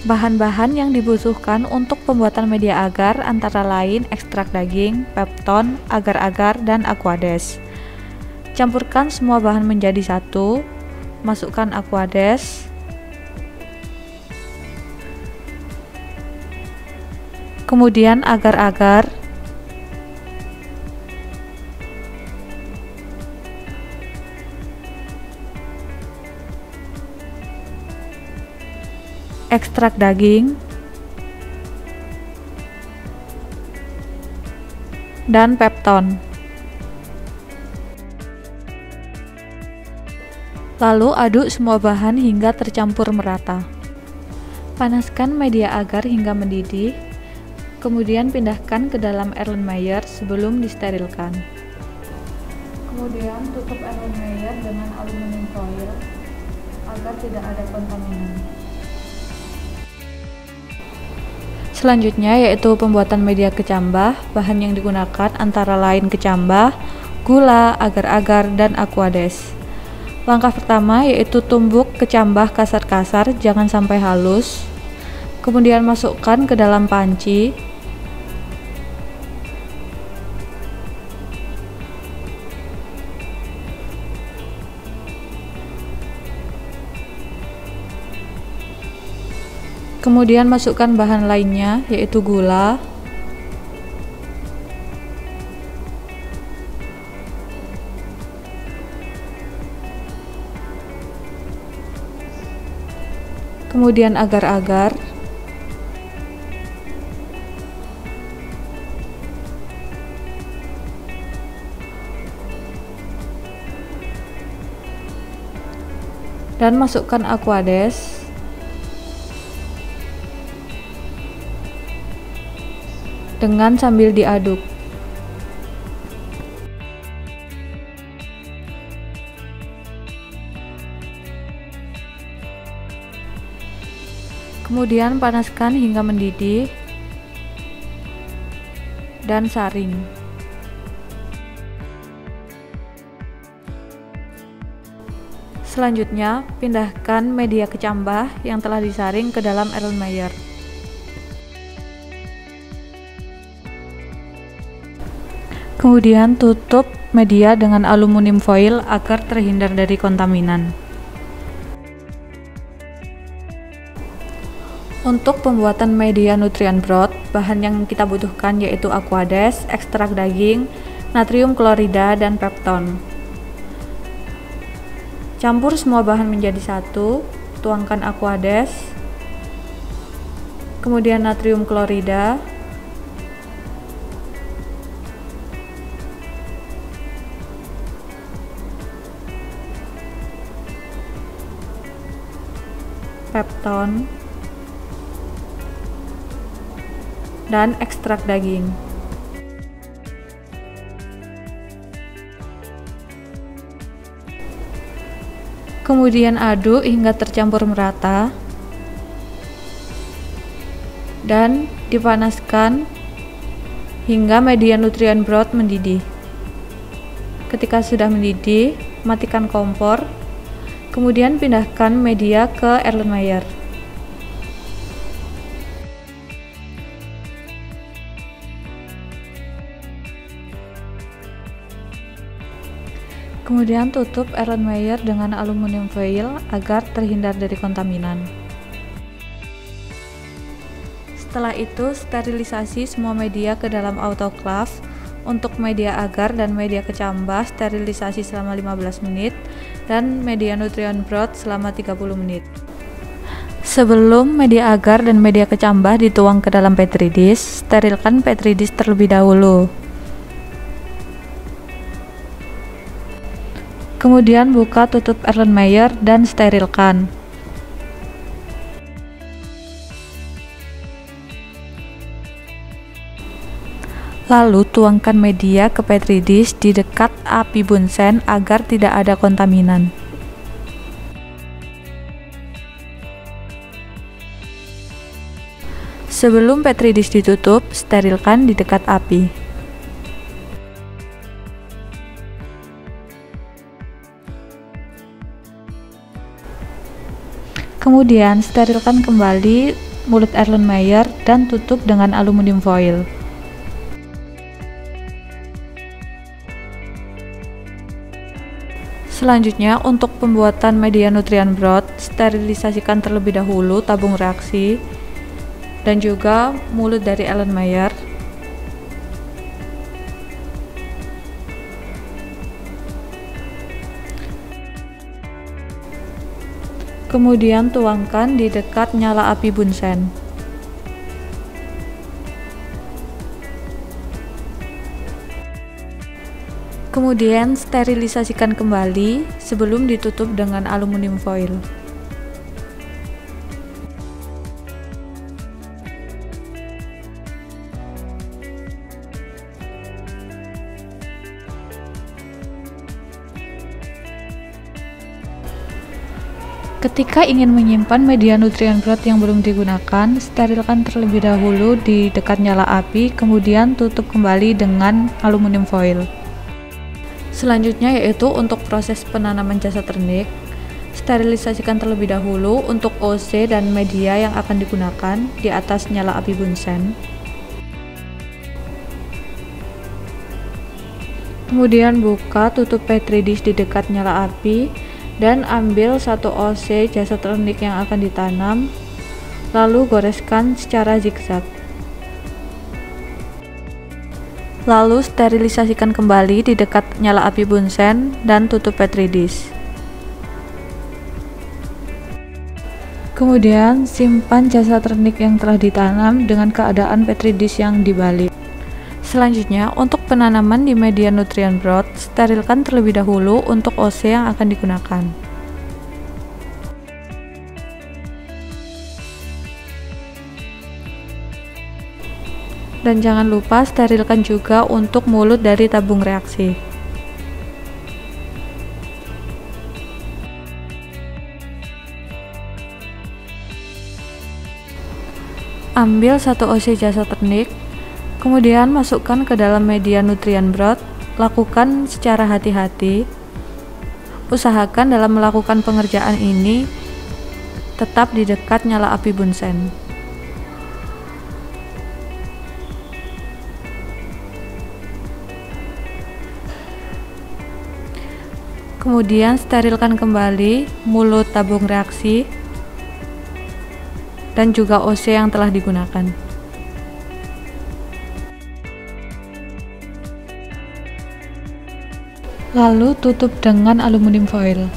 Bahan-bahan yang dibutuhkan untuk pembuatan media agar antara lain ekstrak daging, pepton, agar-agar, dan aquades. Campurkan semua bahan menjadi satu, masukkan aquades, kemudian agar-agar, ekstrak daging, dan pepton. Lalu aduk semua bahan hingga tercampur merata. Panaskan media agar hingga mendidih, kemudian pindahkan ke dalam Erlenmeyer sebelum disterilkan. Kemudian tutup Erlenmeyer dengan aluminium foil agar tidak ada kontaminan. Selanjutnya yaitu pembuatan media kecambah. Bahan yang digunakan antara lain kecambah, gula, agar-agar, dan aquades. Langkah pertama yaitu tumbuk kecambah kasar-kasar, jangan sampai halus. Kemudian masukkan ke dalam panci. Kemudian masukkan bahan lainnya yaitu gula, kemudian agar-agar, dan masukkan aquades. Dengan sambil diaduk. Kemudian panaskan hingga mendidih dan saring. Selanjutnya, pindahkan media kecambah yang telah disaring ke dalam Erlenmeyer. Kemudian tutup media dengan aluminium foil agar terhindar dari kontaminan. Untuk pembuatan media nutrient broth, bahan yang kita butuhkan yaitu aquades, ekstrak daging, natrium klorida, dan pepton. Campur semua bahan menjadi satu, tuangkan aquades, kemudian natrium klorida, pepton, dan ekstrak daging. Kemudian aduk hingga tercampur merata dan dipanaskan hingga media nutrient broth mendidih. Ketika sudah mendidih, matikan kompor. Kemudian pindahkan media ke Erlenmeyer. Kemudian tutup Erlenmeyer dengan aluminium foil agar terhindar dari kontaminan. Setelah itu, sterilisasi semua media ke dalam autoclave. Untuk media agar dan media kecambah, sterilisasi selama 15 menit dan media nutrient broth selama 30 menit. Sebelum media agar dan media kecambah dituang ke dalam petri dish, sterilkan petri dish terlebih dahulu. Kemudian buka tutup Erlenmeyer dan sterilkan. Lalu tuangkan media ke petri dish di dekat api bunsen agar tidak ada kontaminan. Sebelum petri dish ditutup, sterilkan di dekat api. Kemudian sterilkan kembali mulut Erlenmeyer, dan tutup dengan aluminium foil. Selanjutnya, untuk pembuatan media nutrien broth, sterilisasikan terlebih dahulu tabung reaksi dan juga mulut dari Erlenmeyer. Kemudian tuangkan di dekat nyala api Bunsen. Kemudian sterilisasikan kembali sebelum ditutup dengan aluminium foil. Ketika ingin menyimpan media nutrien broth yang belum digunakan, sterilkan terlebih dahulu di dekat nyala api, kemudian tutup kembali dengan aluminium foil. Selanjutnya yaitu untuk proses penanaman jasa ternik, sterilisasikan terlebih dahulu untuk OC dan media yang akan digunakan di atas nyala api Bunsen. Kemudian buka tutup petri dish di dekat nyala api dan ambil satu OC jasa ternik yang akan ditanam, lalu goreskan secara zigzag. Lalu sterilisasikan kembali di dekat nyala api Bunsen dan tutup petri dish. Kemudian simpan jasa ternik yang telah ditanam dengan keadaan petri dish yang dibalik. Selanjutnya, untuk penanaman di media nutrien broth, sterilkan terlebih dahulu untuk OC yang akan digunakan. Dan jangan lupa sterilkan juga untuk mulut dari tabung reaksi. Ambil satu OC jasa ternik, kemudian masukkan ke dalam media nutrien broth. Lakukan secara hati-hati. Usahakan dalam melakukan pengerjaan ini tetap di dekat nyala api Bunsen. Kemudian sterilkan kembali mulut tabung reaksi dan juga OC yang telah digunakan. Lalu tutup dengan aluminium foil.